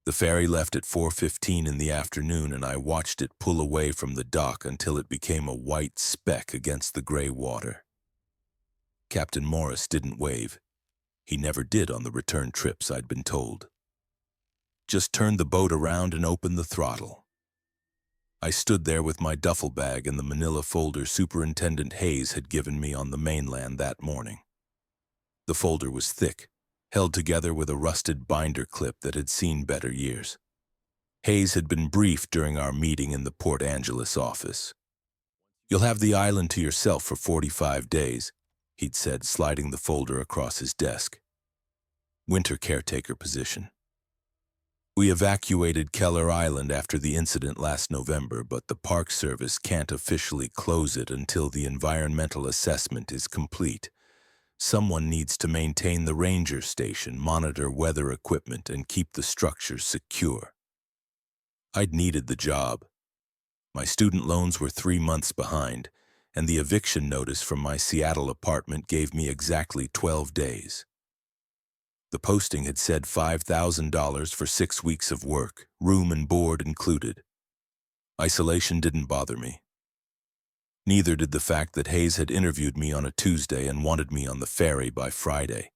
The ferry left at 4:15 in the afternoon, and I watched it pull away from the dock until it became a white speck against the gray water. Captain Morris didn't wave. He never did on the return trips, I'd been told. Just turned the boat around and opened the throttle. I stood there with my duffel bag and the manila folder Superintendent Hayes had given me on the mainland that morning. The folder was thick, held together with a rusted binder clip that had seen better years. Hayes had been briefed during our meeting in the Port Angeles office. "You'll have the island to yourself for 45 days, he'd said, sliding the folder across his desk. Winter caretaker position. We evacuated Keller Island after the incident last November, but the Park Service can't officially close it until the environmental assessment is complete. Someone needs to maintain the ranger station, monitor weather equipment, and keep the structure secure." I'd needed the job. My student loans were 3 months behind, and the eviction notice from my Seattle apartment gave me exactly 12 days. The posting had said $5,000 for 6 weeks of work, room and board included. Isolation didn't bother me. Neither did the fact that Hayes had interviewed me on a Tuesday and wanted me on the ferry by Friday.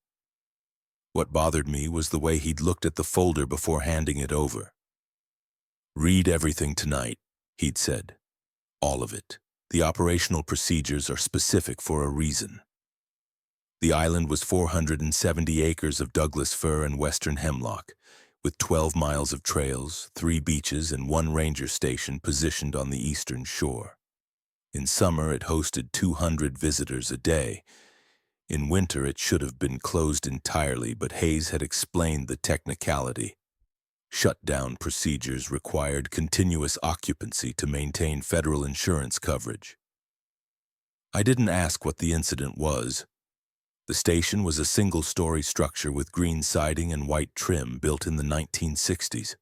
What bothered me was the way he'd looked at the folder before handing it over. "Read everything tonight," he'd said. "All of it. The operational procedures are specific for a reason." The island was 470 acres of Douglas fir and western hemlock, with 12 miles of trails, 3 beaches, and 1 ranger station positioned on the eastern shore. In summer, it hosted 200 visitors a day. In winter, it should have been closed entirely, but Hayes had explained the technicality. Shutdown procedures required continuous occupancy to maintain federal insurance coverage. I didn't ask what the incident was. The station was a single-story structure with green siding and white trim built in the 1960s.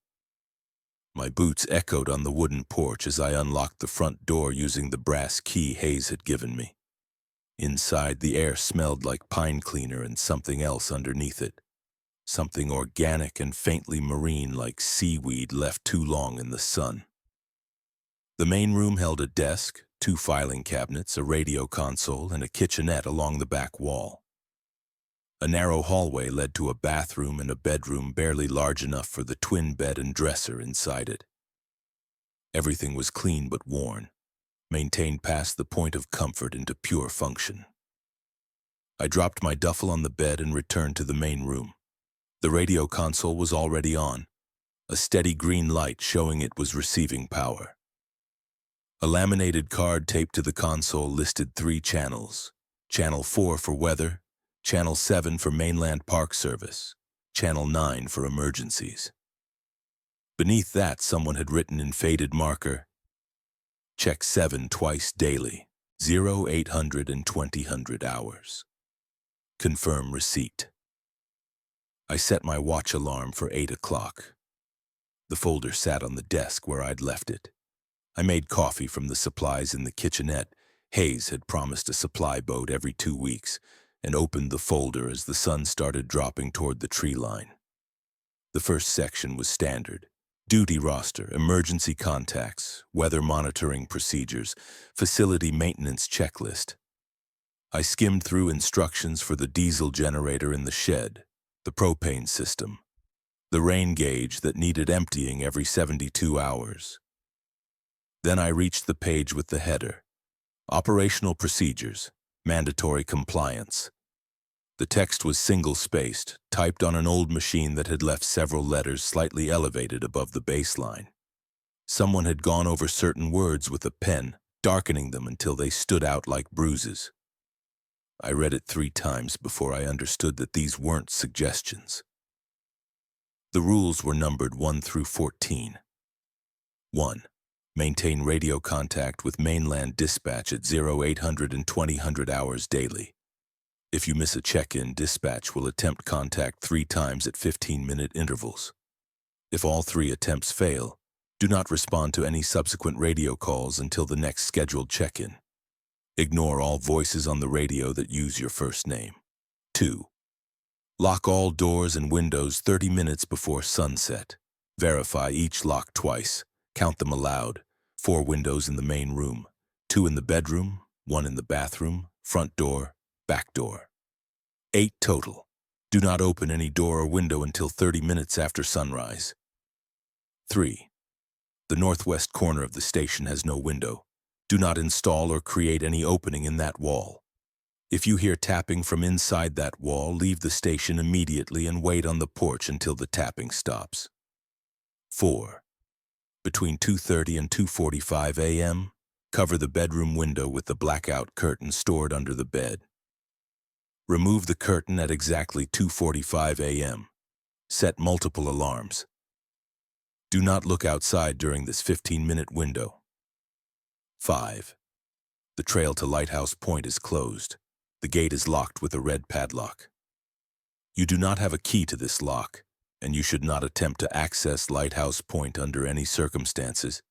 My boots echoed on the wooden porch as I unlocked the front door using the brass key Hayes had given me. Inside, the air smelled like pine cleaner and something else underneath it. Something organic and faintly marine like seaweed left too long in the sun. The main room held a desk, 2 filing cabinets, a radio console, and a kitchenette along the back wall. A narrow hallway led to a bathroom and a bedroom barely large enough for the twin bed and dresser inside it. Everything was clean but worn, maintained past the point of comfort into pure function. I dropped my duffel on the bed and returned to the main room. The radio console was already on, a steady green light showing it was receiving power. A laminated card taped to the console listed 3 channels: Channel 4 for weather, Channel 7 for mainland Park Service, Channel 9 for emergencies. Beneath that, someone had written in faded marker, "Check 7 twice daily, 0800 and 2000 hours. Confirm receipt." I set my watch alarm for 8 o'clock. The folder sat on the desk where I'd left it. I made coffee from the supplies in the kitchenette. Hayes had promised a supply boat every 2 weeks, and opened the folder as the sun started dropping toward the tree line. The first section was standard: duty roster, emergency contacts, weather monitoring procedures, facility maintenance checklist. I skimmed through instructions for the diesel generator in the shed, the propane system, the rain gauge that needed emptying every 72 hours. Then I reached the page with the header: Operational Procedures, Mandatory Compliance. The text was single-spaced, typed on an old machine that had left several letters slightly elevated above the baseline. Someone had gone over certain words with a pen, darkening them until they stood out like bruises. I read it 3 times before I understood that these weren't suggestions. The rules were numbered 1 through 14. 1. Maintain radio contact with mainland dispatch at 0800 and 2000 hours daily. If you miss a check-in, dispatch will attempt contact 3 times at 15-minute intervals. If all 3 attempts fail, do not respond to any subsequent radio calls until the next scheduled check-in. Ignore all voices on the radio that use your first name. 2. Lock all doors and windows 30 minutes before sunset. Verify each lock twice. Count them aloud. 4 windows in the main room, 2 in the bedroom, 1 in the bathroom, front door, back door. 8 total. Do not open any door or window until 30 minutes after sunrise. 3. The northwest corner of the station has no window. Do not install or create any opening in that wall. If you hear tapping from inside that wall, leave the station immediately and wait on the porch until the tapping stops. 4. Between 2:30 and 2:45 a.m., cover the bedroom window with the blackout curtain stored under the bed. Remove the curtain at exactly 2:45 a.m. Set multiple alarms. Do not look outside during this 15-minute window. 5. The trail to Lighthouse Point is closed. The gate is locked with a red padlock. You do not have a key to this lock, and you should not attempt to access Lighthouse Point under any circumstances.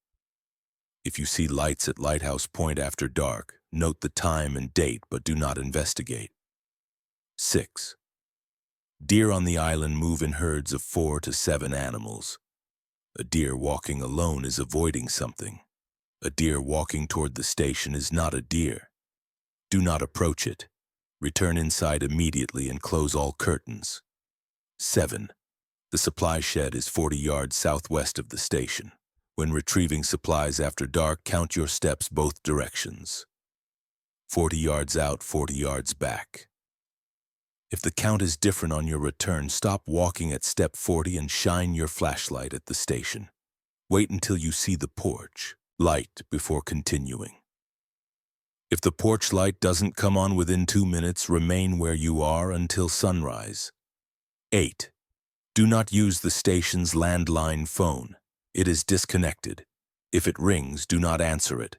If you see lights at Lighthouse Point after dark, note the time and date, but do not investigate. 6. Deer on the island move in herds of 4 to 7 animals. A deer walking alone is avoiding something. A deer walking toward the station is not a deer. Do not approach it. Return inside immediately and close all curtains. 7. The supply shed is 40 yards southwest of the station. When retrieving supplies after dark, count your steps both directions. 40 yards out, 40 yards back. If the count is different on your return, stop walking at step 40 and shine your flashlight at the station. Wait until you see the porch light before continuing. If the porch light doesn't come on within 2 minutes, remain where you are until sunrise. 8. Do not use the station's landline phone. It is disconnected. If it rings, do not answer it.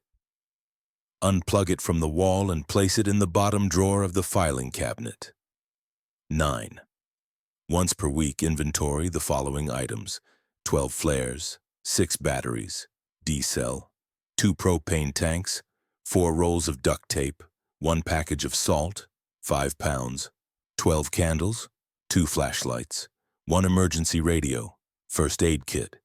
Unplug it from the wall and place it in the bottom drawer of the filing cabinet. 9. Once per week, inventory the following items: 12 flares, 6 batteries, D-cell, 2 propane tanks, 4 rolls of duct tape, 1 package of salt, 5 pounds, 12 candles, 2 flashlights, 1 emergency radio, first aid kit.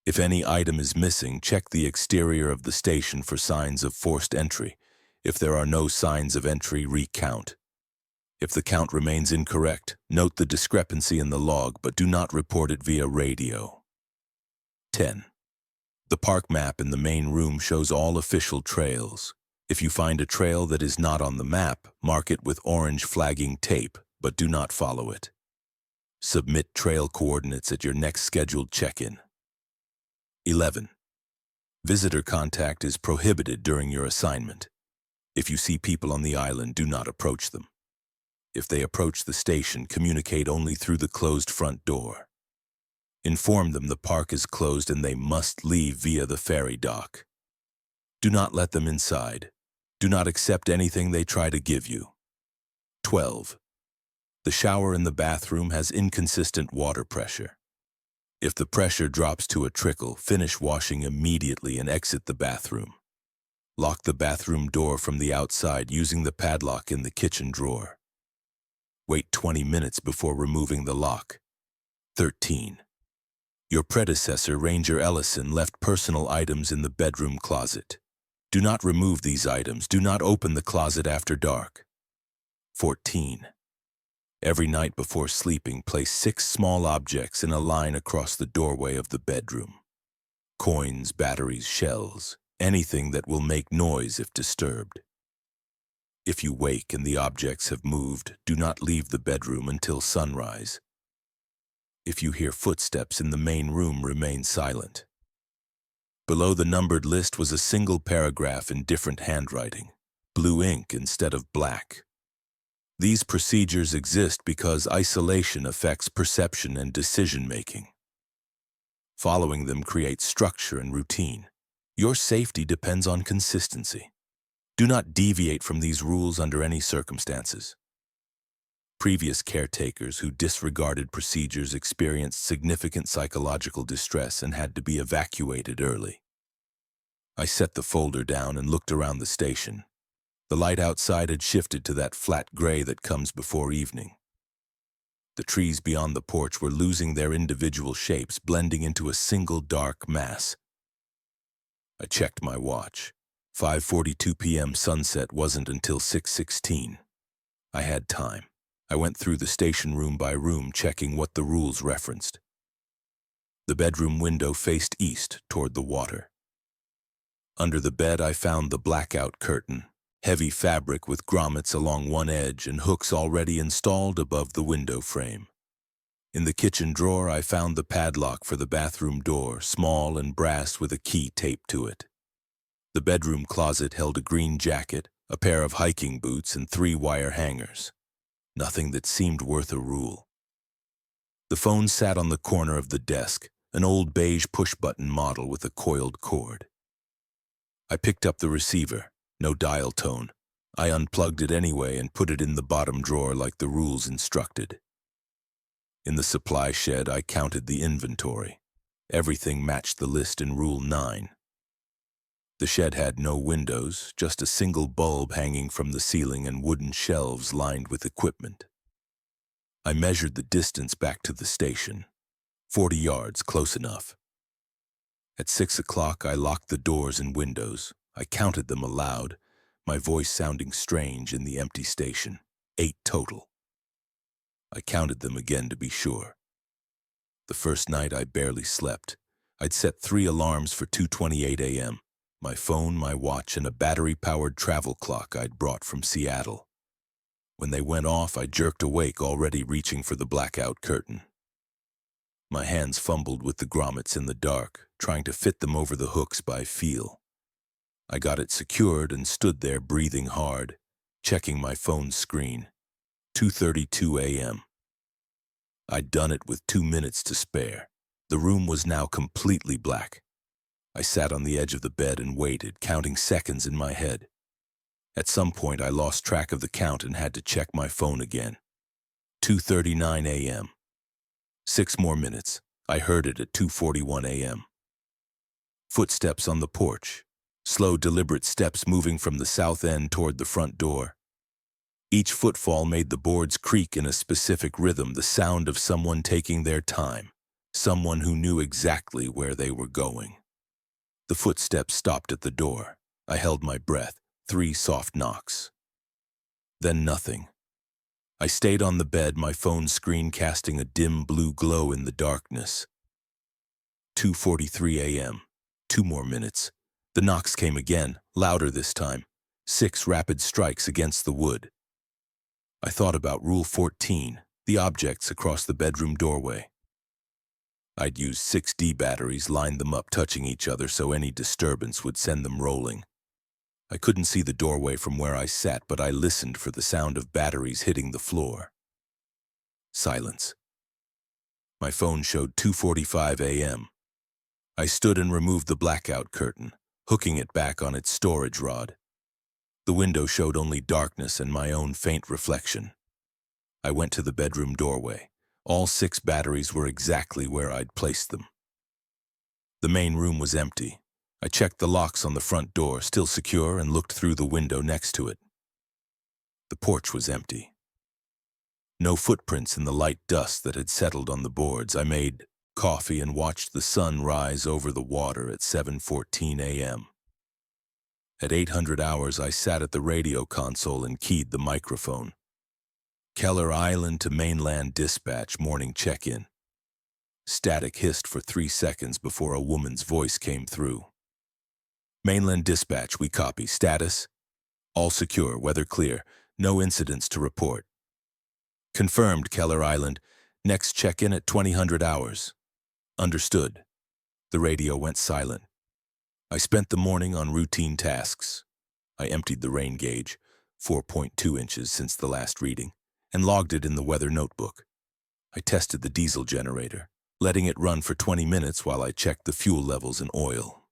If any item is missing, check the exterior of the station for signs of forced entry. If there are no signs of entry, recount. If the count remains incorrect, note the discrepancy in the log, but do not report it via radio. 10. The park map in the main room shows all official trails. If you find a trail that is not on the map, mark it with orange flagging tape, but do not follow it. Submit trail coordinates at your next scheduled check-in. 11. Visitor contact is prohibited during your assignment. If you see people on the island, do not approach them. If they approach the station, communicate only through the closed front door. Inform them the park is closed and they must leave via the ferry dock. Do not let them inside. Do not accept anything they try to give you. 12. The shower in the bathroom has inconsistent water pressure. If the pressure drops to a trickle, finish washing immediately and exit the bathroom. Lock the bathroom door from the outside using the padlock in the kitchen drawer. Wait 20 minutes before removing the lock. 13. Your predecessor, Ranger Ellison, left personal items in the bedroom closet. Do not remove these items. Do not open the closet after dark. 14. Every night before sleeping, place 6 small objects in a line across the doorway of the bedroom. Coins, batteries, shells, anything that will make noise if disturbed. If you wake and the objects have moved, do not leave the bedroom until sunrise. If you hear footsteps in the main room, remain silent. Below the numbered list was a single paragraph in different handwriting, blue ink instead of black. These procedures exist because isolation affects perception and decision-making. Following them creates structure and routine. Your safety depends on consistency. Do not deviate from these rules under any circumstances. Previous caretakers who disregarded procedures experienced significant psychological distress and had to be evacuated early. I set the folder down and looked around the station. The light outside had shifted to that flat gray that comes before evening. The trees beyond the porch were losing their individual shapes, blending into a single dark mass. I checked my watch. 5:42 p.m. sunset wasn't until 6:16. I had time. I went through the station room by room, checking what the rules referenced. The bedroom window faced east, toward the water. Under the bed, I found the blackout curtain, heavy fabric with grommets along one edge and hooks already installed above the window frame. In the kitchen drawer, I found the padlock for the bathroom door, small and brass with a key taped to it. The bedroom closet held a green jacket, a pair of hiking boots, and 3 wire hangers. Nothing that seemed worth a rule. The phone sat on the corner of the desk, an old beige push-button model with a coiled cord. I picked up the receiver, no dial tone. I unplugged it anyway and put it in the bottom drawer like the rules instructed. In the supply shed, I counted the inventory. Everything matched the list in Rule 9. The shed had no windows, just a single bulb hanging from the ceiling and wooden shelves lined with equipment. I measured the distance back to the station. 40 yards, close enough. At 6 o'clock, I locked the doors and windows. I counted them aloud, my voice sounding strange in the empty station. 8 total. I counted them again to be sure. The first night, I barely slept. I'd set 3 alarms for 2:28 a.m. My phone, my watch, and a battery-powered travel clock I'd brought from Seattle. When they went off, I jerked awake, already reaching for the blackout curtain. My hands fumbled with the grommets in the dark, trying to fit them over the hooks by feel. I got it secured and stood there breathing hard, checking my phone's screen. 2:32 a.m. I'd done it with 2 minutes to spare. The room was now completely black. I sat on the edge of the bed and waited, counting seconds in my head. At some point, I lost track of the count and had to check my phone again. 2:39 a.m. 6 more minutes. I heard it at 2:41 a.m. Footsteps on the porch. Slow, deliberate steps moving from the south end toward the front door. Each footfall made the boards creak in a specific rhythm, the sound of someone taking their time, someone who knew exactly where they were going. The footsteps stopped at the door. I held my breath. 3 soft knocks. Then nothing. I stayed on the bed, my phone screen casting a dim blue glow in the darkness. 2:43 a.m. 2 more minutes. The knocks came again, louder this time. 6 rapid strikes against the wood. I thought about Rule 14, the objects across the bedroom doorway. I'd used 6D batteries, lined them up touching each other so any disturbance would send them rolling. I couldn't see the doorway from where I sat, but I listened for the sound of batteries hitting the floor. Silence. My phone showed 2:45 a.m. I stood and removed the blackout curtain, hooking it back on its storage rod. The window showed only darkness and my own faint reflection. I went to the bedroom doorway. All 6 batteries were exactly where I'd placed them. The main room was empty. I checked the locks on the front door, still secure, and looked through the window next to it. The porch was empty. No footprints in the light dust that had settled on the boards. I made coffee and watched the sun rise over the water at 7:14 a.m. At 800 hours, I sat at the radio console and keyed the microphone. Keller Island to mainland dispatch, morning check-in. Static hissed for 3 seconds before a woman's voice came through. Mainland dispatch, we copy. Status? All secure, weather clear. No incidents to report. Confirmed, Keller Island. Next check-in at 2000 hours. Understood. The radio went silent. I spent the morning on routine tasks. I emptied the rain gauge, 4.2 inches since the last reading, and logged it in the weather notebook. I tested the diesel generator, letting it run for 20 minutes while I checked the fuel levels and oil.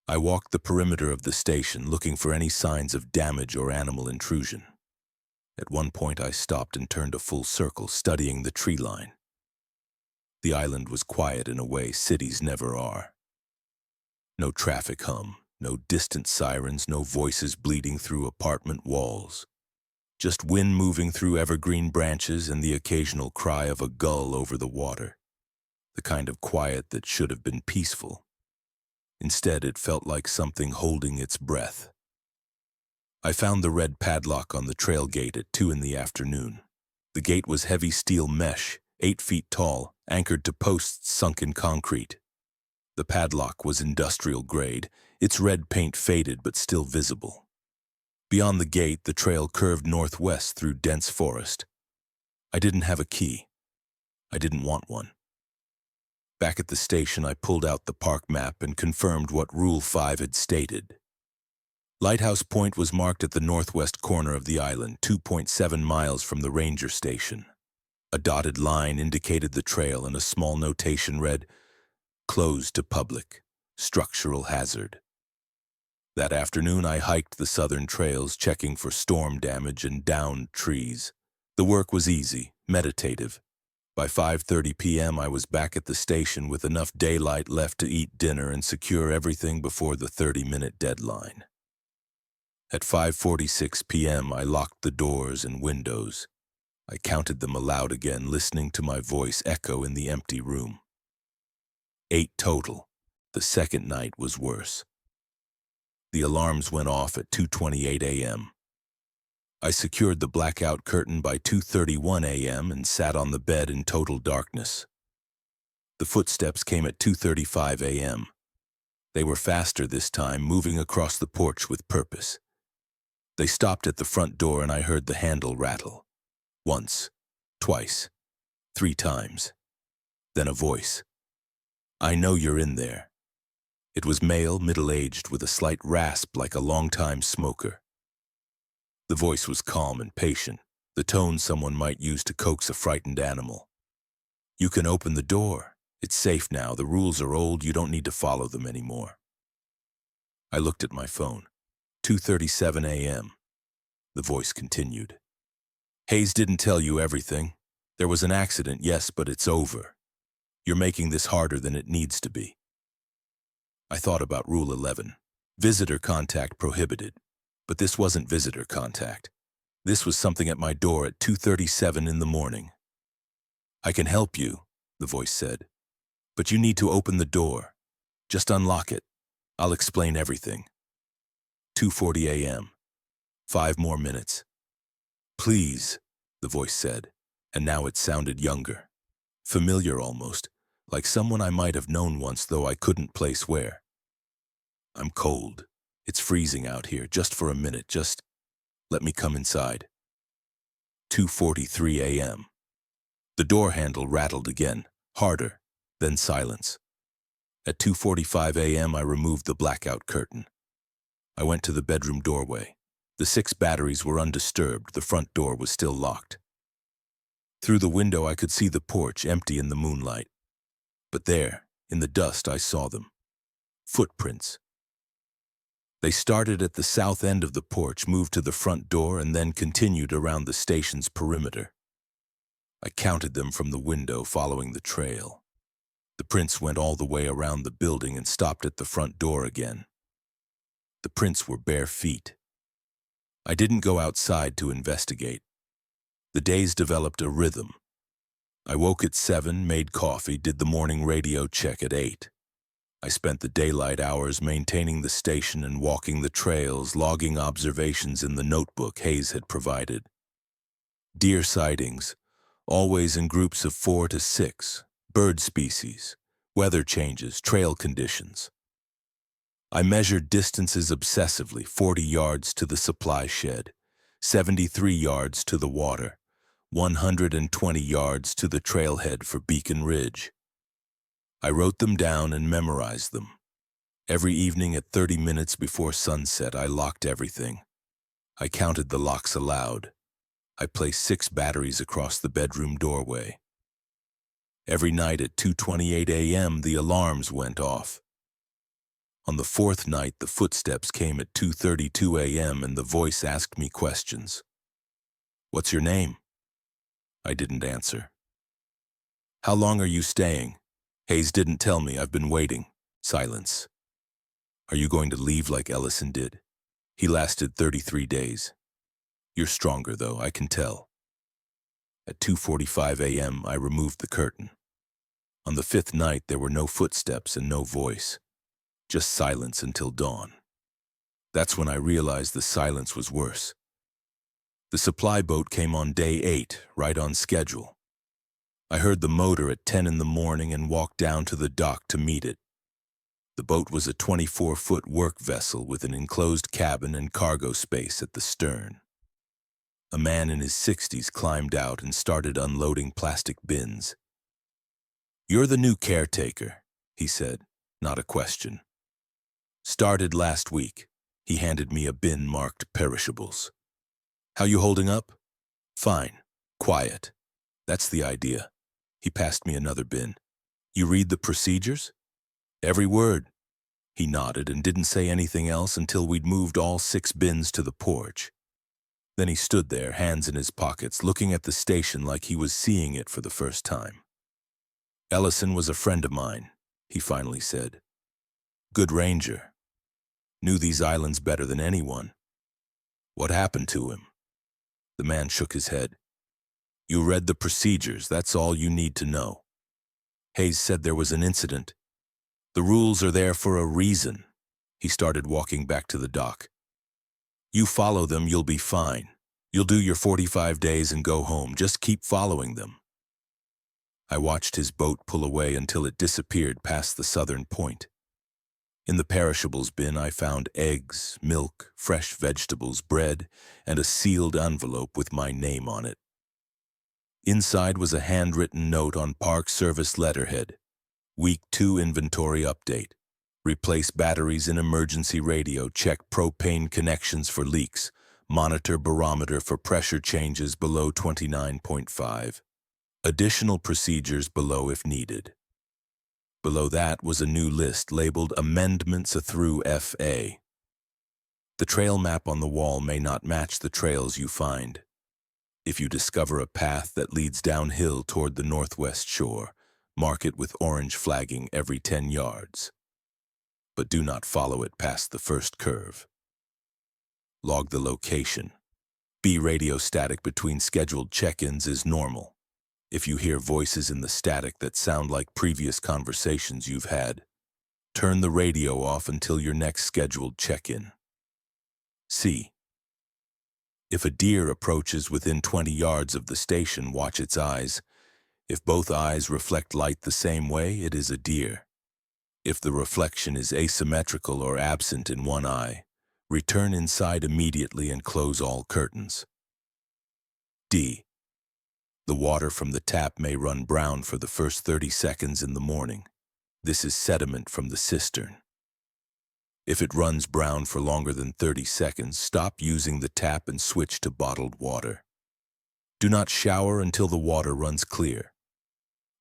I walked the perimeter of the station looking for any signs of damage or animal intrusion. At one point I stopped and turned a full circle, studying the tree line. The island was quiet in a way cities never are. No traffic hum, no distant sirens, no voices bleeding through apartment walls. just wind moving through evergreen branches and the occasional cry of a gull over the water, the kind of quiet that should have been peaceful. Instead, it felt like something holding its breath. I found the red padlock on the trail gate at 2 in the afternoon. The gate was heavy steel mesh, 8 feet tall, anchored to posts sunk in concrete. The padlock was industrial grade, its red paint faded but still visible. Beyond the gate, the trail curved northwest through dense forest. I didn't have a key. I didn't want one. Back at the station, I pulled out the park map and confirmed what Rule 5 had stated. Lighthouse Point was marked at the northwest corner of the island, 2.7 miles from the ranger station. A dotted line indicated the trail and a small notation read, "Closed to public. Structural hazard." That afternoon, I hiked the southern trails, checking for storm damage and downed trees. The work was easy, meditative. By 5:30 p.m., I was back at the station with enough daylight left to eat dinner and secure everything before the 30-minute deadline. At 5:46 p.m., I locked the doors and windows. I counted them aloud again, listening to my voice echo in the empty room. 8 total. The second night was worse. The alarms went off at 2:28 a.m. I secured the blackout curtain by 2:31 a.m. and sat on the bed in total darkness. The footsteps came at 2:35 a.m. They were faster this time, moving across the porch with purpose. They stopped at the front door and I heard the handle rattle. Once, twice, 3 times. Then a voice. "I know you're in there." It was male, middle-aged, with a slight rasp like a long-time smoker. The voice was calm and patient, the tone someone might use to coax a frightened animal. "You can open the door. It's safe now. The rules are old. You don't need to follow them anymore." I looked at my phone. 2:37 a.m. The voice continued. "Hayes didn't tell you everything. There was an accident, yes, but it's over. You're making this harder than it needs to be." I thought about Rule 11. Visitor contact prohibited. But this wasn't visitor contact. This was something at my door at 2:37 in the morning. "I can help you," the voice said. "But you need to open the door. Just unlock it. I'll explain everything." 2:40 a.m. 5 more minutes. "Please," the voice said, and now it sounded younger. Familiar almost, like someone I might have known once, though I couldn't place where. "I'm cold. It's freezing out here. Just for a minute. Just let me come inside." 2:43 a.m. The door handle rattled again, harder, then silence. At 2:45 a.m. I removed the blackout curtain. I went to the bedroom doorway. The 6 batteries were undisturbed. The front door was still locked. Through the window I could see the porch, empty in the moonlight. But there, in the dust, I saw them. Footprints. They started at the south end of the porch, moved to the front door, and then continued around the station's perimeter. I counted them from the window, following the trail. The prints went all the way around the building and stopped at the front door again. The prints were bare feet. I didn't go outside to investigate. The days developed a rhythm. I woke at 7, made coffee, did the morning radio check at 8. I spent the daylight hours maintaining the station and walking the trails, logging observations in the notebook Hayes had provided. Deer sightings, always in groups of 4 to 6, bird species, weather changes, trail conditions. I measured distances obsessively, 40 yards to the supply shed, 73 yards to the water, 120 yards to the trailhead for Beacon Ridge. I wrote them down and memorized them. Every evening at 30 minutes before sunset, I locked everything. I counted the locks aloud. I placed 6 batteries across the bedroom doorway. Every night at 2:28 a.m., the alarms went off. On the 4th night, the footsteps came at 2:32 a.m. and the voice asked me questions. "What's your name?" I didn't answer. "How long are you staying?" "Hayes didn't tell me. I've been waiting." Silence. "Are you going to leave like Ellison did?" "He lasted 33 days. You're stronger, though, I can tell. At 2:45 a.m., I removed the curtain. On the fifth night, there were no footsteps and no voice, just silence until dawn. That's when I realized the silence was worse. The supply boat came on day 8, right on schedule. I heard the motor at 10 in the morning and walked down to the dock to meet it. The boat was a 24-foot work vessel with an enclosed cabin and cargo space at the stern. A man in his 60s climbed out and started unloading plastic bins. "You're the new caretaker," he said, not a question. "Started last week." He handed me a bin marked perishables. "How you holding up?" "Fine. Quiet. That's the idea." He passed me another bin. "You read the procedures?" "Every word." He nodded and didn't say anything else until we'd moved all 6 bins to the porch. Then he stood there, hands in his pockets, looking at the station like he was seeing it for the first time. "Ellison was a friend of mine," he finally said. "Good ranger. Knew these islands better than anyone." "What happened to him?" The man shook his head. "You read the procedures, that's all you need to know. Hayes said there was an incident. The rules are there for a reason." He started walking back to the dock. "You follow them, you'll be fine. You'll do your 45 days and go home. Just keep following them." I watched his boat pull away until it disappeared past the southern point. In the perishables bin, I found eggs, milk, fresh vegetables, bread, and a sealed envelope with my name on it. Inside was a handwritten note on Park Service letterhead. Week 2 inventory update. Replace batteries in emergency radio. Check propane connections for leaks. Monitor barometer for pressure changes below 29.5. Additional procedures below if needed. Below that was a new list labeled Amendments through FA. The trail map on the wall may not match the trails you find. If you discover a path that leads downhill toward the northwest shore, mark it with orange flagging every 10 yards. But do not follow it past the first curve. Log the location. Be radio static between scheduled check-ins is normal. If you hear voices in the static that sound like previous conversations you've had, turn the radio off until your next scheduled check-in. C. If a deer approaches within 20 yards of the station, watch its eyes. If both eyes reflect light the same way, it is a deer. If the reflection is asymmetrical or absent in one eye, return inside immediately and close all curtains. D. The water from the tap may run brown for the first 30 seconds in the morning. This is sediment from the cistern. If it runs brown for longer than 30 seconds, stop using the tap and switch to bottled water. Do not shower until the water runs clear.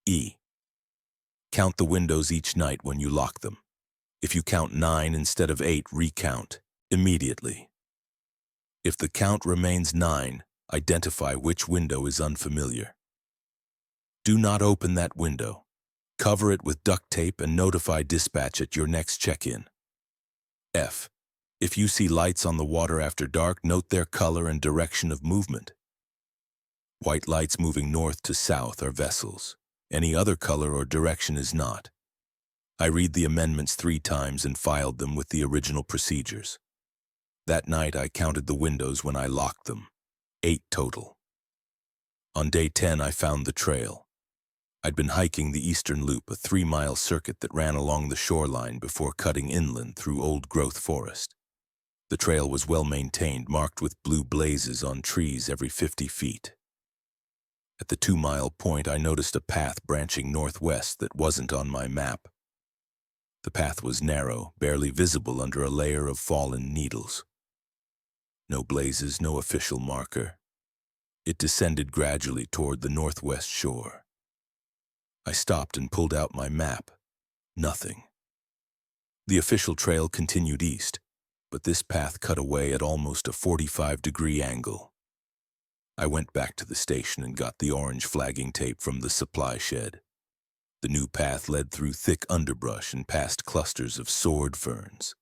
E. Count the windows each night when you lock them. If you count 9 instead of 8, recount immediately. If the count remains 9, identify which window is unfamiliar. Do not open that window. Cover it with duct tape and notify dispatch at your next check-in. F. If you see lights on the water after dark, note their color and direction of movement. White lights moving north to south are vessels. Any other color or direction is not. I read the amendments 3 times and filed them with the original procedures. That night I counted the windows when I locked them. 8 total. On day 10 I found the trail. I'd been hiking the Eastern Loop, a 3-mile circuit that ran along the shoreline before cutting inland through old-growth forest. The trail was well maintained, marked with blue blazes on trees every 50 feet. At the 2-mile point I noticed a path branching northwest that wasn't on my map. The path was narrow, barely visible under a layer of fallen needles. No blazes, no official marker. It descended gradually toward the northwest shore. I stopped and pulled out my map. Nothing. The official trail continued east, but this path cut away at almost a 45-degree angle. I went back to the station and got the orange flagging tape from the supply shed. The new path led through thick underbrush and past clusters of sword ferns.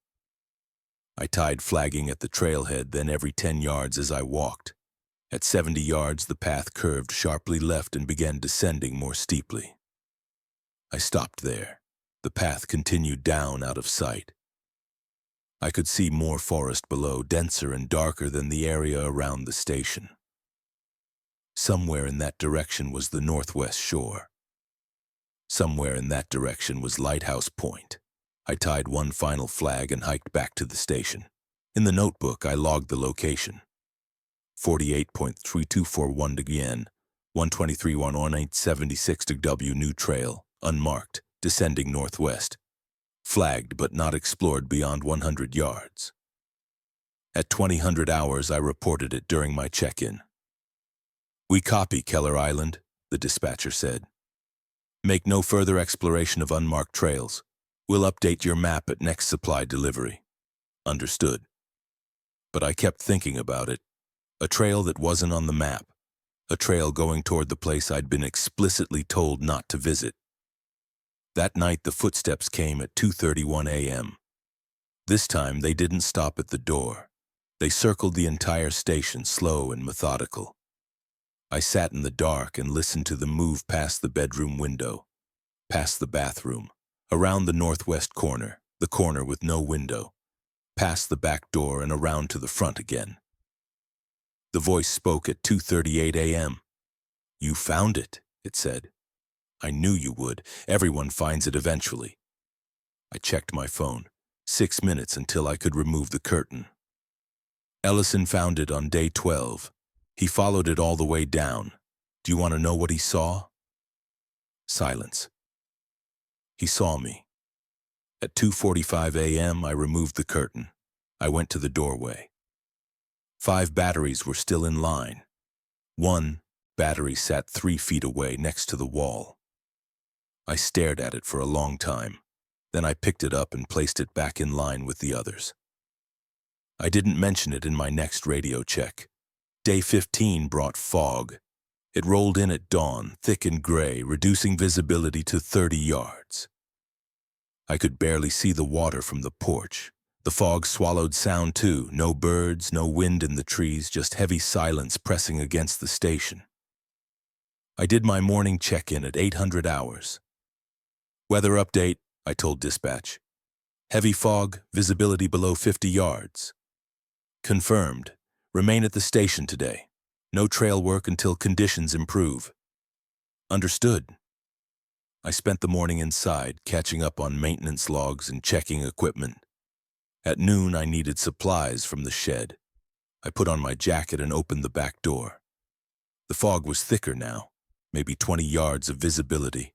I tied flagging at the trailhead, then every 10 yards as I walked. At 70 yards, the path curved sharply left and began descending more steeply. I stopped there. The path continued down out of sight. I could see more forest below, denser and darker than the area around the station. Somewhere in that direction was the northwest shore. Somewhere in that direction was Lighthouse Point. I tied one final flag and hiked back to the station. In the notebook, I logged the location. 48.3241 to Yen, 123.1876 to W New Trail, unmarked, descending northwest. Flagged but not explored beyond 100 yards. At 2000 hours, I reported it during my check-in. "We copy, Keller Island," the dispatcher said. "Make no further exploration of unmarked trails. We'll update your map at next supply delivery." Understood. But I kept thinking about it. A trail that wasn't on the map. A trail going toward the place I'd been explicitly told not to visit. That night, the footsteps came at 2:31 a.m. This time, they didn't stop at the door. They circled the entire station, slow and methodical. I sat in the dark and listened to them move past the bedroom window, past the bathroom, around the northwest corner, the corner with no window, past the back door and around to the front again. The voice spoke at 2:38 a.m. "You found it," it said. "I knew you would. Everyone finds it eventually." I checked my phone. 6 minutes until I could remove the curtain. "Ellison found it on day 12. He followed it all the way down. Do you want to know what he saw?" Silence. He saw me. At 2:45 a.m., I removed the curtain. I went to the doorway. 5 batteries were still in line. One battery sat 3 feet away next to the wall. I stared at it for a long time. Then I picked it up and placed it back in line with the others. I didn't mention it in my next radio check. Day 15 brought fog. It rolled in at dawn, thick and gray, reducing visibility to 30 yards. I could barely see the water from the porch. The fog swallowed sound too. No birds, no wind in the trees, just heavy silence pressing against the station. I did my morning check-in at 800 hours. "Weather update," I told dispatch. "Heavy fog, visibility below 50 yards. Confirmed. Remain at the station today. No trail work until conditions improve." Understood. I spent the morning inside, catching up on maintenance logs and checking equipment. At noon, I needed supplies from the shed. I put on my jacket and opened the back door. The fog was thicker now, maybe 20 yards of visibility.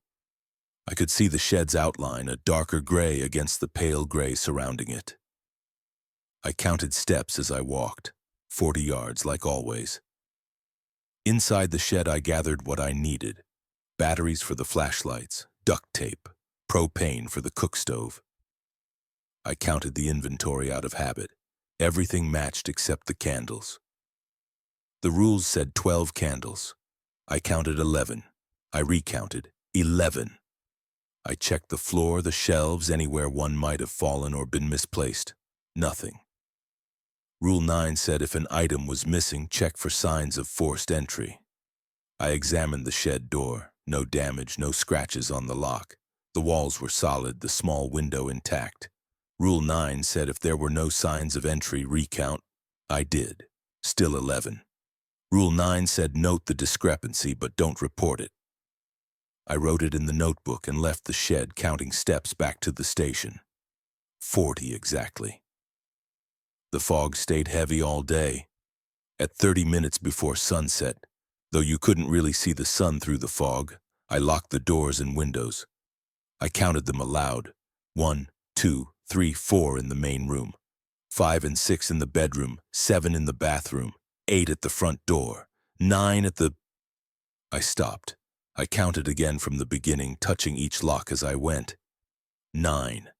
I could see the shed's outline, a darker gray against the pale gray surrounding it. I counted steps as I walked, 40 yards like always. Inside the shed, I gathered what I needed: batteries for the flashlights, duct tape, propane for the cook stove. I counted the inventory out of habit. Everything matched except the candles. The rules said 12 candles. I counted 11. I recounted 11. I checked the floor, the shelves, anywhere one might have fallen or been misplaced. Nothing. Rule 9 said if an item was missing, check for signs of forced entry. I examined the shed door. No damage, no scratches on the lock. The walls were solid, the small window intact. Rule 9 said if there were no signs of entry, recount. I did. Still 11. Rule 9 said note the discrepancy, but don't report it. I wrote it in the notebook and left the shed, counting steps back to the station. 40 exactly. The fog stayed heavy all day. At 30 minutes before sunset, though you couldn't really see the sun through the fog, I locked the doors and windows. I counted them aloud. 1, 2, 3, 4 in the main room. 5 and 6 in the bedroom. 7 in the bathroom. 8 at the front door. 9 at the... I stopped. I counted again from the beginning, touching each lock as I went. 9.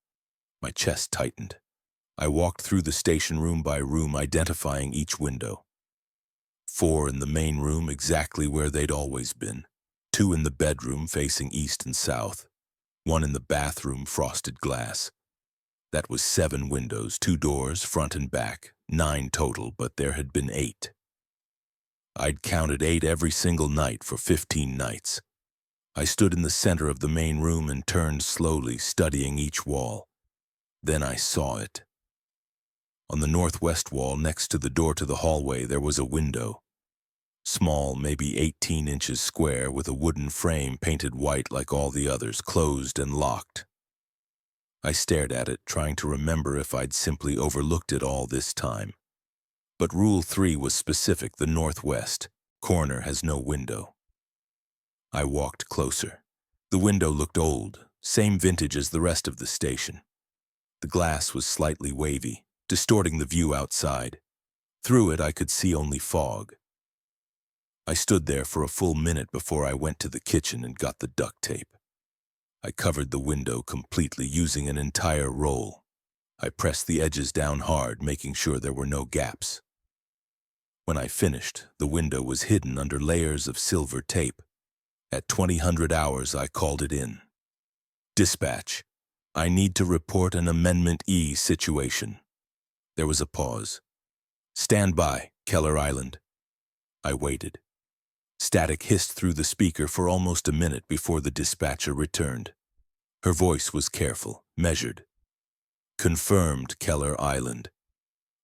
My chest tightened. I walked through the station room by room, identifying each window. 4 in the main room, exactly where they'd always been. 2 in the bedroom, facing east and south. 1 in the bathroom, frosted glass. That was 7 windows, 2 doors, front and back. 9 total, but there had been 8. I'd counted 8 every single night for 15 nights. I stood in the center of the main room and turned slowly, studying each wall. Then I saw it. On the northwest wall, next to the door to the hallway, there was a window. Small, maybe 18 inches square, with a wooden frame painted white like all the others, closed and locked. I stared at it, trying to remember if I'd simply overlooked it all this time. But Rule 3 was specific: the northwest corner has no window. I walked closer. The window looked old, same vintage as the rest of the station. The glass was slightly wavy, distorting the view outside. Through it, I could see only fog. I stood there for a full minute before I went to the kitchen and got the duct tape. I covered the window completely, using an entire roll. I pressed the edges down hard, making sure there were no gaps. When I finished, the window was hidden under layers of silver tape. At 2000 hours, I called it in. Dispatch, I need to report an Amendment E situation. There was a pause. Stand by, Keller Island. I waited. Static hissed through the speaker for almost a minute before the dispatcher returned. Her voice was careful, measured. Confirmed, Keller Island.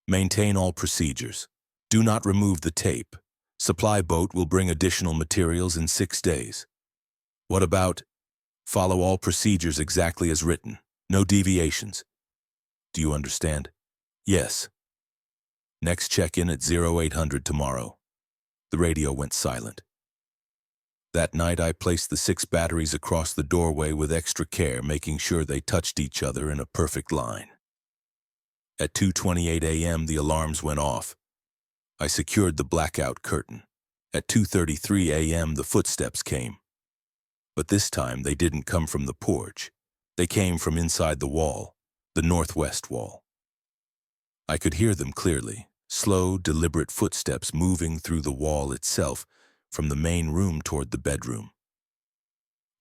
Maintain all procedures. Do not remove the tape. Supply boat will bring additional materials in 6 days. What about? Follow all procedures exactly as written. No deviations. Do you understand? Yes. Next check-in at 0800 tomorrow. The radio went silent. That night, I placed the 6 batteries across the doorway with extra care, making sure they touched each other in a perfect line. At 2:28 a.m., the alarms went off. I secured the blackout curtain. At 2:33 a.m., the footsteps came. But this time, they didn't come from the porch. They came from inside the wall, the northwest wall. I could hear them clearly, slow, deliberate footsteps moving through the wall itself, from the main room toward the bedroom.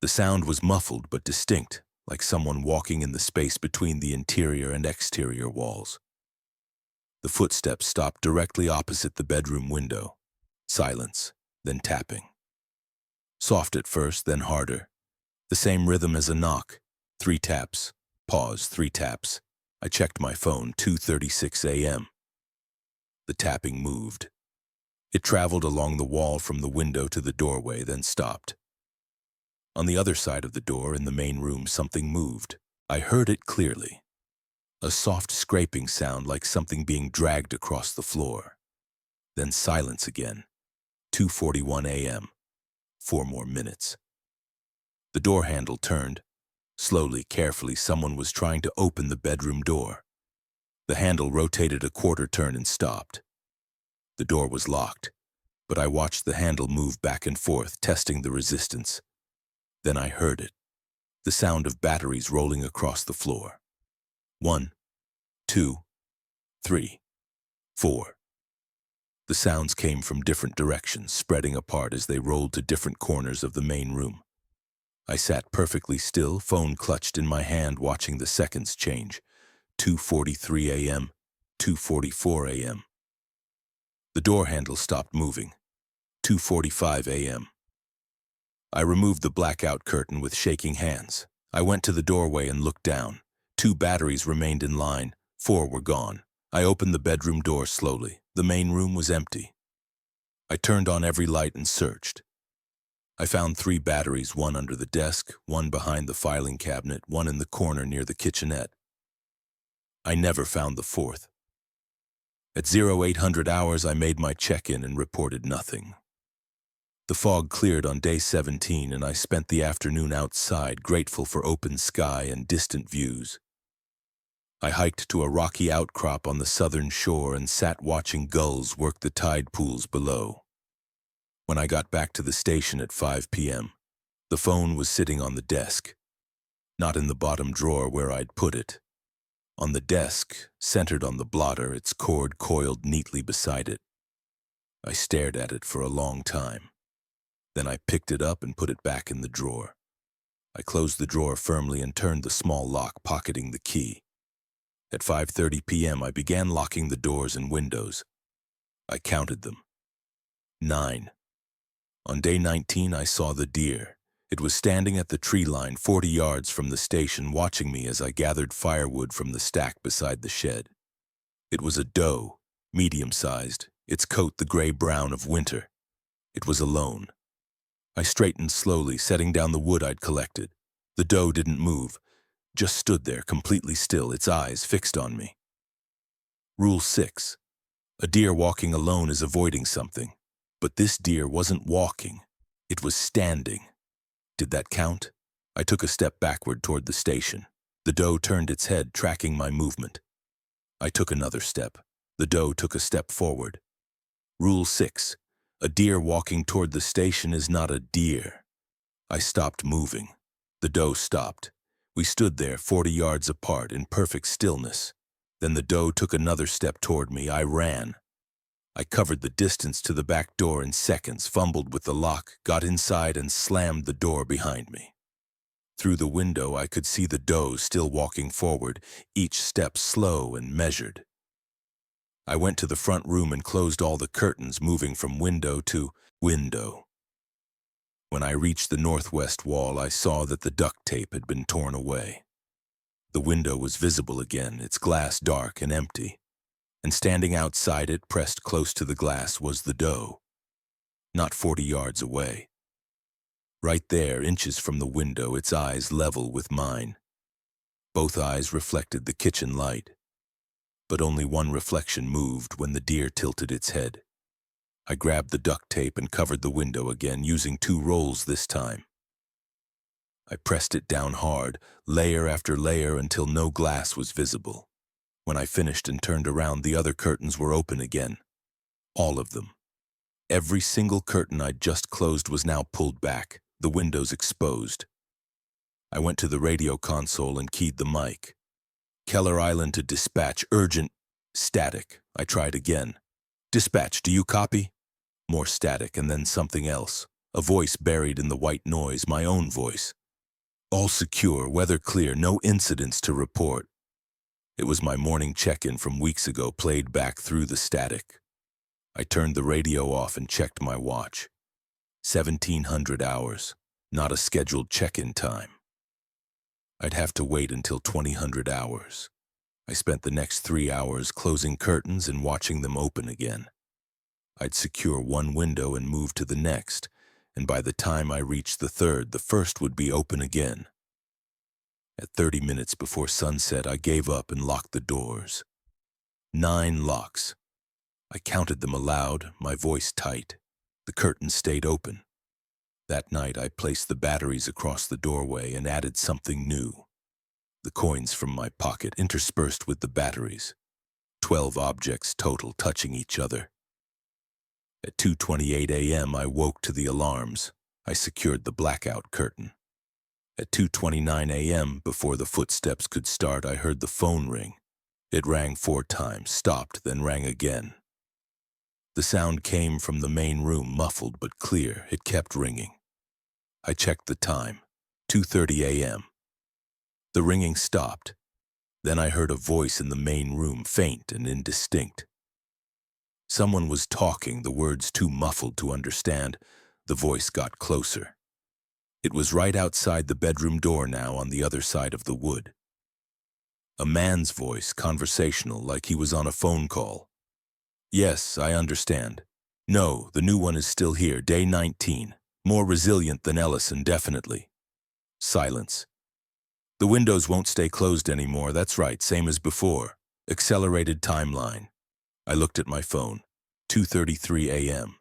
The sound was muffled but distinct, like someone walking in the space between the interior and exterior walls. The footsteps stopped directly opposite the bedroom window. Silence, then tapping. Soft at first, then harder. The same rhythm as a knock. 3 taps. Pause, 3 taps. I checked my phone, 2:36 a.m. The tapping moved. It traveled along the wall from the window to the doorway, then stopped. On the other side of the door in the main room, something moved. I heard it clearly. A soft scraping sound like something being dragged across the floor. Then silence again. 2:41 a.m. 4 more minutes. The door handle turned. Slowly, carefully, someone was trying to open the bedroom door. The handle rotated a quarter turn and stopped. The door was locked, but I watched the handle move back and forth, testing the resistance. Then I heard it, the sound of batteries rolling across the floor. 1, 2, 3, 4. The sounds came from different directions, spreading apart as they rolled to different corners of the main room. I sat perfectly still, phone clutched in my hand, watching the seconds change. 2:43 a.m., 2:44 a.m. The door handle stopped moving. 2:45 a.m. I removed the blackout curtain with shaking hands. I went to the doorway and looked down. 2 batteries remained in line. 4 were gone. I opened the bedroom door slowly. The main room was empty. I turned on every light and searched. I found 3 batteries, 1 under the desk, 1 behind the filing cabinet, 1 in the corner near the kitchenette. I never found the 4th. At 0800 hours, I made my check-in and reported nothing. The fog cleared on day 17, and I spent the afternoon outside, grateful for open sky and distant views. I hiked to a rocky outcrop on the southern shore and sat watching gulls work the tide pools below. When I got back to the station at 5 p.m., the phone was sitting on the desk, not in the bottom drawer where I'd put it. On the desk, centered on the blotter, its cord coiled neatly beside it. I stared at it for a long time. Then I picked it up and put it back in the drawer. I closed the drawer firmly and turned the small lock, pocketing the key. At 5:30 p.m., I began locking the doors and windows. I counted them. 9. On day 19, I saw the deer. It was standing at the tree line 40 yards from the station, watching me as I gathered firewood from the stack beside the shed. It was a doe, medium-sized, its coat the gray-brown of winter. It was alone. I straightened slowly, setting down the wood I'd collected. The doe didn't move, just stood there completely still, its eyes fixed on me. Rule 6. A deer walking alone is avoiding something. But this deer wasn't walking. It was standing. Did that count? I took a step backward toward the station. The doe turned its head, tracking my movement. I took another step. The doe took a step forward. Rule 6. A deer walking toward the station is not a deer. I stopped moving. The doe stopped. We stood there 40 yards apart in perfect stillness. Then the doe took another step toward me. I ran. I covered the distance to the back door in seconds, fumbled with the lock, got inside and slammed the door behind me. Through the window, I could see the doe still walking forward, each step slow and measured. I went to the front room and closed all the curtains, moving from window to window. When I reached the northwest wall, I saw that the duct tape had been torn away. The window was visible again, its glass dark and empty. And standing outside it, pressed close to the glass, was the doe. Not 40 yards away. Right there, inches from the window, its eyes level with mine. Both eyes reflected the kitchen light. But only one reflection moved when the deer tilted its head. I grabbed the duct tape and covered the window again, using 2 rolls this time. I pressed it down hard, layer after layer, until no glass was visible. When I finished and turned around, the other curtains were open again. All of them. Every single curtain I'd just closed was now pulled back, the windows exposed. I went to the radio console and keyed the mic. Keller Island to dispatch, urgent, static. I tried again. Dispatch, do you copy? More static, and then something else. A voice buried in the white noise, my own voice. All secure, weather clear, no incidents to report. It was my morning check-in from weeks ago, played back through the static. I turned the radio off and checked my watch. 1700 hours, not a scheduled check-in time. I'd have to wait until 2000 hours. I spent the next 3 hours closing curtains and watching them open again. I'd secure one window and move to the next, and by the time I reached the third, the first would be open again. At 30 minutes before sunset, I gave up and locked the doors. 9 locks. I counted them aloud, my voice tight. The curtains stayed open. That night, I placed the batteries across the doorway and added something new. The coins from my pocket interspersed with the batteries. 12 objects total, touching each other. At 2:28 a.m., I woke to the alarms. I secured the blackout curtain. At 2:29 a.m., before the footsteps could start, I heard the phone ring. It rang 4 times, stopped, then rang again. The sound came from the main room, muffled but clear. It kept ringing. I checked the time, 2:30 a.m. The ringing stopped. Then I heard a voice in the main room, faint and indistinct. Someone was talking, the words too muffled to understand. The voice got closer. It was right outside the bedroom door now, on the other side of the wood. A man's voice, conversational, like he was on a phone call. Yes, I understand. No, the new one is still here, day 19. More resilient than Ellison, definitely. Silence. The windows won't stay closed anymore, that's right, same as before. Accelerated timeline. I looked at my phone. 2:33 a.m.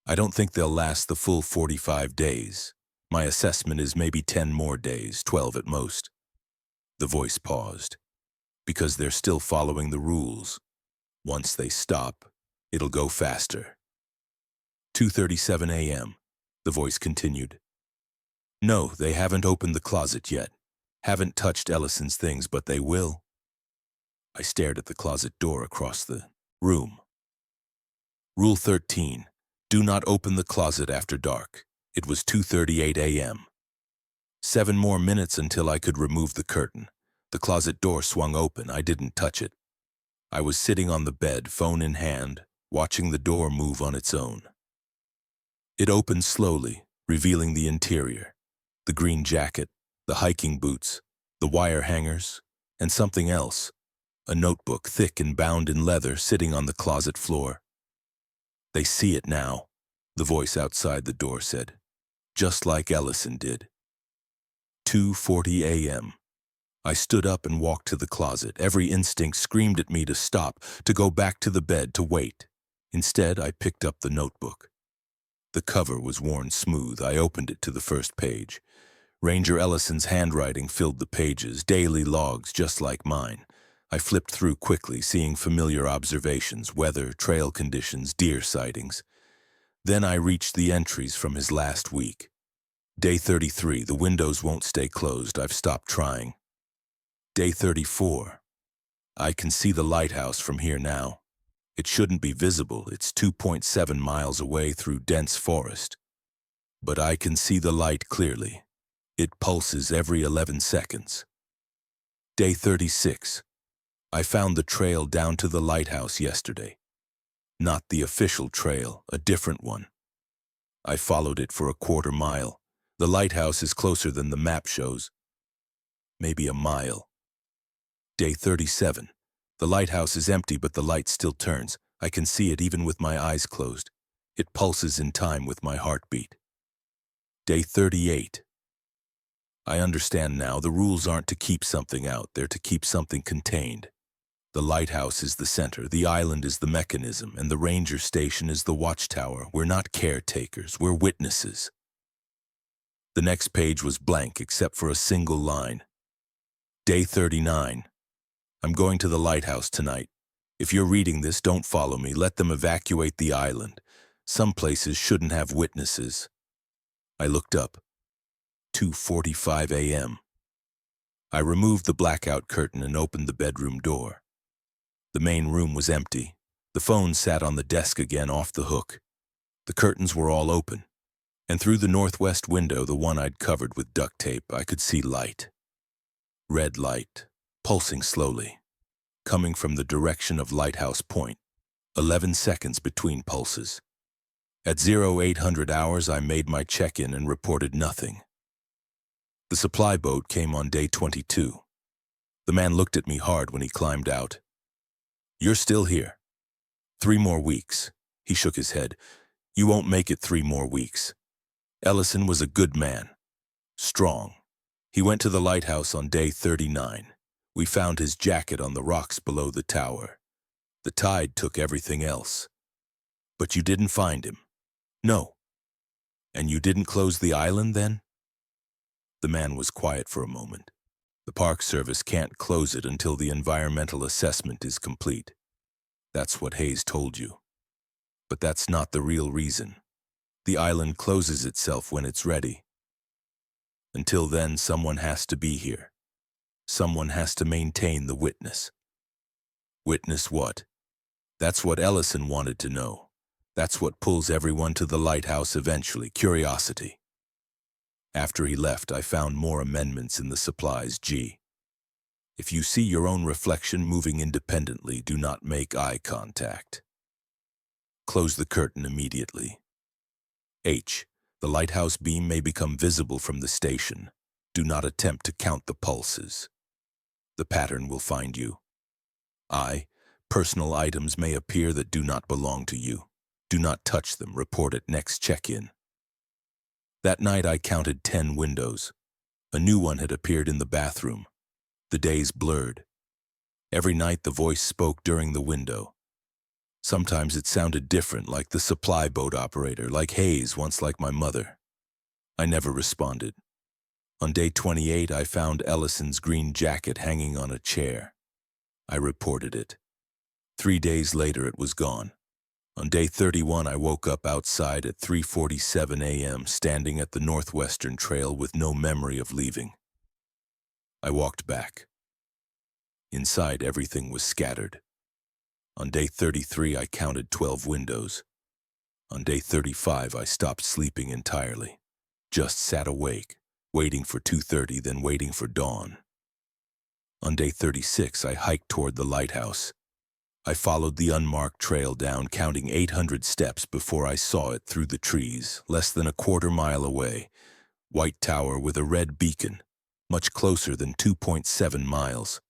I don't think they'll last the full 45 days. My assessment is maybe 10 more days, 12 at most. The voice paused. Because they're still following the rules. Once they stop, it'll go faster. 2:37 a.m. The voice continued. No, they haven't opened the closet yet. Haven't touched Ellison's things, but they will. I stared at the closet door across the room. Rule 13. Do not open the closet after dark. It was 2:38 a.m. 7 more minutes until I could remove the curtain. The closet door swung open. I didn't touch it. I was sitting on the bed, phone in hand, watching the door move on its own. It opened slowly, revealing the interior. The green jacket, the hiking boots, the wire hangers, and something else. A notebook, thick and bound in leather, sitting on the closet floor. "They see it now," the voice outside the door said. "Just like Ellison did." 2:40 a.m. I stood up and walked to the closet. Every instinct screamed at me to stop, to go back to the bed, to wait. Instead, I picked up the notebook. The cover was worn smooth. I opened it to the first page. Ranger Ellison's handwriting filled the pages, daily logs just like mine. I flipped through quickly, seeing familiar observations, weather, trail conditions, deer sightings. Then I reached the entries from his last week. Day 33, the windows won't stay closed. I've stopped trying. Day 34, I can see the lighthouse from here now. It shouldn't be visible. It's 2.7 miles away through dense forest. But I can see the light clearly. It pulses every 11 seconds. Day 36, I found the trail down to the lighthouse yesterday. Not the official trail, a different one. I followed it for a quarter mile. The lighthouse is closer than the map shows. Maybe a mile. Day 37. The lighthouse is empty, but the light still turns. I can see it even with my eyes closed. It pulses in time with my heartbeat. Day 38. I understand now. The rules aren't to keep something out, they're to keep something contained. The lighthouse is the center, the island is the mechanism, and the ranger station is the watchtower. We're not caretakers, we're witnesses. The next page was blank except for a single line. Day 39. I'm going to the lighthouse tonight. If you're reading this, don't follow me. Let them evacuate the island. Some places shouldn't have witnesses. I looked up. 2:45 a.m. I removed the blackout curtain and opened the bedroom door. The main room was empty. The phone sat on the desk again, off the hook. The curtains were all open, and through the northwest window, the one I'd covered with duct tape, I could see light. Red light, pulsing slowly, coming from the direction of Lighthouse Point. 11 seconds between pulses. At 0800 hours, I made my check-in and reported nothing. The supply boat came on day 22. The man looked at me hard when he climbed out. "You're still here. 3 more weeks." He shook his head. "You won't make it 3 more weeks. Ellison was a good man. Strong. He went to the lighthouse on day 39. We found his jacket on the rocks below the tower. The tide took everything else. But you didn't find him." "No." "And you didn't close the island then?" The man was quiet for a moment. "The Park Service can't close it until the environmental assessment is complete. That's what Hayes told you. But that's not the real reason. The island closes itself when it's ready. Until then, someone has to be here. Someone has to maintain the witness." "Witness what?" "That's what Ellison wanted to know. That's what pulls everyone to the lighthouse eventually, curiosity." After he left, I found more amendments in the supplies. G. If you see your own reflection moving independently, do not make eye contact. Close the curtain immediately. H. The lighthouse beam may become visible from the station. Do not attempt to count the pulses. The pattern will find you. I. Personal items may appear that do not belong to you. Do not touch them. Report at next check-in. That night I counted 10 windows. A new one had appeared in the bathroom. The days blurred. Every night the voice spoke during the window. Sometimes it sounded different, like the supply boat operator, like Hayes, once like my mother. I never responded. On day 28, I found Ellison's green jacket hanging on a chair. I reported it. 3 days later, it was gone. On day 31, I woke up outside at 3:47 a.m., standing at the northwestern trail with no memory of leaving. I walked back. Inside, everything was scattered. On day 33, I counted 12 windows. On day 35, I stopped sleeping entirely. Just sat awake, waiting for 2:30, then waiting for dawn. On day 36, I hiked toward the lighthouse. I followed the unmarked trail down, counting 800 steps before I saw it through the trees, less than a quarter-mile away. White tower with a red beacon, much closer than 2.7 miles.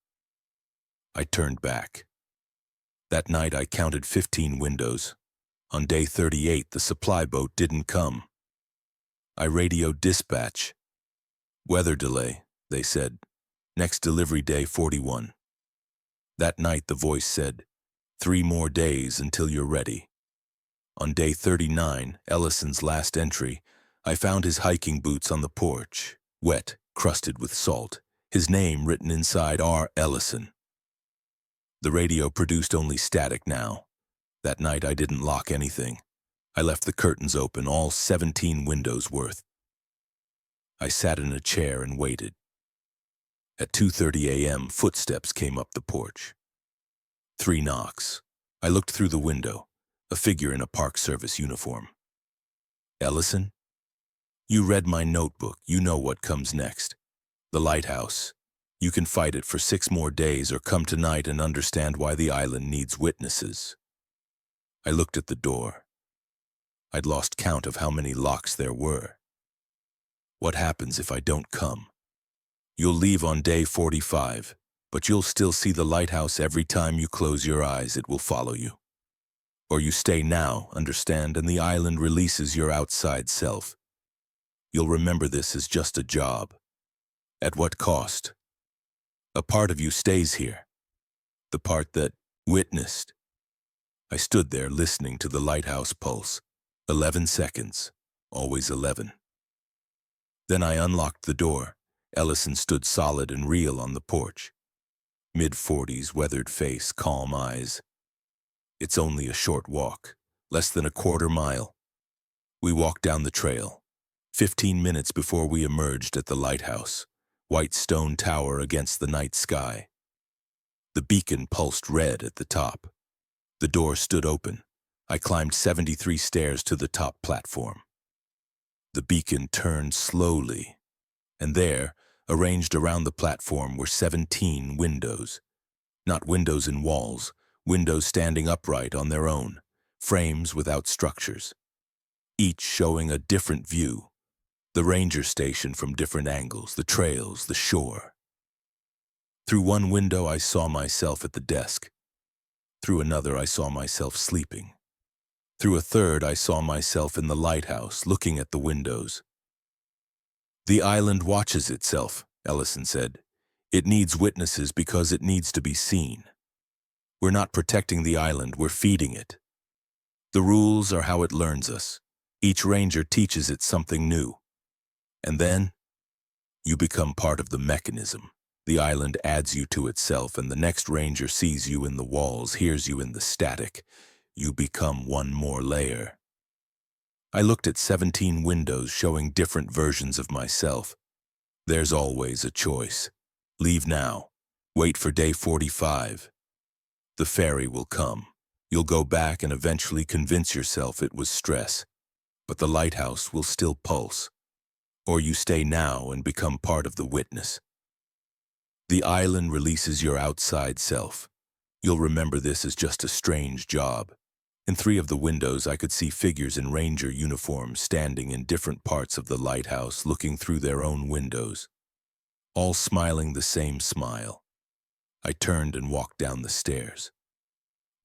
I turned back. That night I counted 15 windows. On day 38, the supply boat didn't come. I radioed dispatch. Weather delay, they said. Next delivery day 41. That night the voice said, 3 more days until you're ready. On day 39, Ellison's last entry, I found his hiking boots on the porch, wet, crusted with salt, his name written inside R. Ellison. The radio produced only static now. That night I didn't lock anything. I left the curtains open, all 17 windows worth. I sat in a chair and waited. At 2:30 a.m., footsteps came up the porch. 3 knocks. I looked through the window, a figure in a Park Service uniform. Ellison? You read my notebook. You know what comes next. The lighthouse. You can fight it for 6 more days or come tonight and understand why the island needs witnesses. I looked at the door. I'd lost count of how many locks there were. What happens if I don't come? You'll leave on day 45, but you'll still see the lighthouse every time you close your eyes. It will follow you. Or you stay now, understand, and the island releases your outside self. You'll remember this as just a job. At what cost? A part of you stays here. The part that witnessed. I stood there listening to the lighthouse pulse. 11 seconds. Always 11. Then I unlocked the door. Ellison stood solid and real on the porch. Mid-40s, weathered face, calm eyes. It's only a short walk, less than a quarter mile. We walked down the trail. 15 minutes before we emerged at the lighthouse. White stone tower against the night sky. The beacon pulsed red at the top. The door stood open. I climbed 73 stairs to the top platform. The beacon turned slowly, and there, arranged around the platform, were 17 windows. Not windows in walls, windows standing upright on their own, frames without structures. Each showing a different view. The ranger station from different angles, the trails, the shore. Through one window I saw myself at the desk. Through another I saw myself sleeping. Through a third I saw myself in the lighthouse, looking at the windows. The island watches itself, Ellison said. It needs witnesses because it needs to be seen. We're not protecting the island, we're feeding it. The rules are how it learns us. Each ranger teaches it something new. And then, you become part of the mechanism. The island adds you to itself, and the next ranger sees you in the walls, hears you in the static. You become one more layer. I looked at 17 windows showing different versions of myself. There's always a choice. Leave now. Wait for day 45. The ferry will come. You'll go back and eventually convince yourself it was stress. But the lighthouse will still pulse. Or you stay now and become part of the witness. The island releases your outside self. You'll remember this as just a strange job. In 3 of the windows I could see figures in ranger uniforms standing in different parts of the lighthouse, looking through their own windows. All smiling the same smile. I turned and walked down the stairs.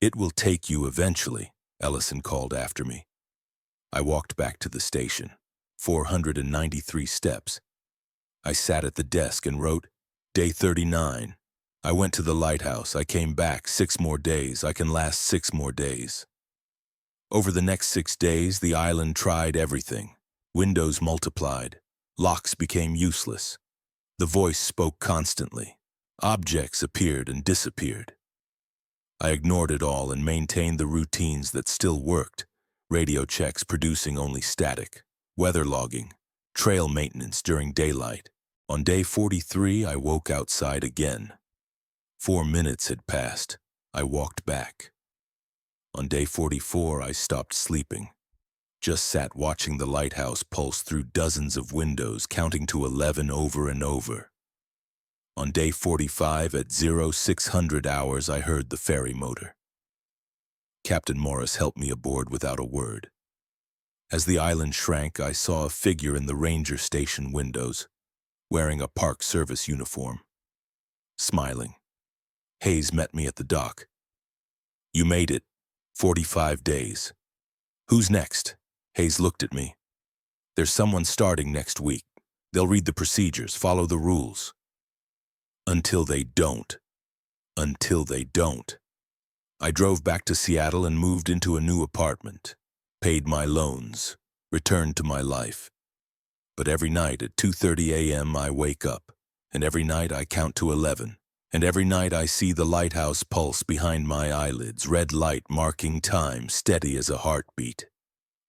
It will take you eventually, Ellison called after me. I walked back to the station. 493 steps. I sat at the desk and wrote, day 39. I went to the lighthouse. I came back 6 more days. I can last 6 more days. Over the next 6 days, the island tried everything. Windows multiplied. Locks became useless. The voice spoke constantly. Objects appeared and disappeared. I ignored it all and maintained the routines that still worked. Radio checks producing only static. Weather logging, trail maintenance during daylight. On day 43, I woke outside again. 4 minutes had passed. I walked back. On day 44, I stopped sleeping. Just sat watching the lighthouse pulse through dozens of windows, counting to 11 over and over. On day 45, at 0600 hours, I heard the ferry motor. Captain Morris helped me aboard without a word. As the island shrank, I saw a figure in the ranger station windows, wearing a park service uniform. Smiling, Hayes met me at the dock. "You made it. 45 days. Who's next?" Hayes looked at me. "There's someone starting next week. They'll read the procedures, follow the rules." Until they don't. Until they don't. I drove back to Seattle and moved into a new apartment, paid my loans, returned to my life. But every night at 2:30 a.m. I wake up, and every night I count to 11, and every night I see the lighthouse pulse behind my eyelids, red light marking time, steady as a heartbeat.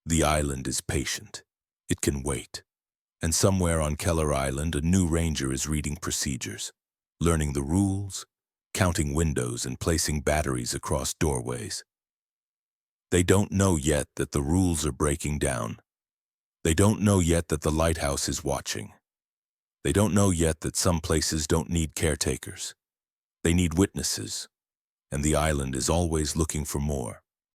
The island is patient. It can wait. And somewhere on Keller Island, a new ranger is reading procedures, learning the rules, counting windows and placing batteries across doorways. They don't know yet that the rules are breaking down. They don't know yet that the lighthouse is watching. They don't know yet that some places don't need caretakers. They need witnesses, and the island is always looking for more.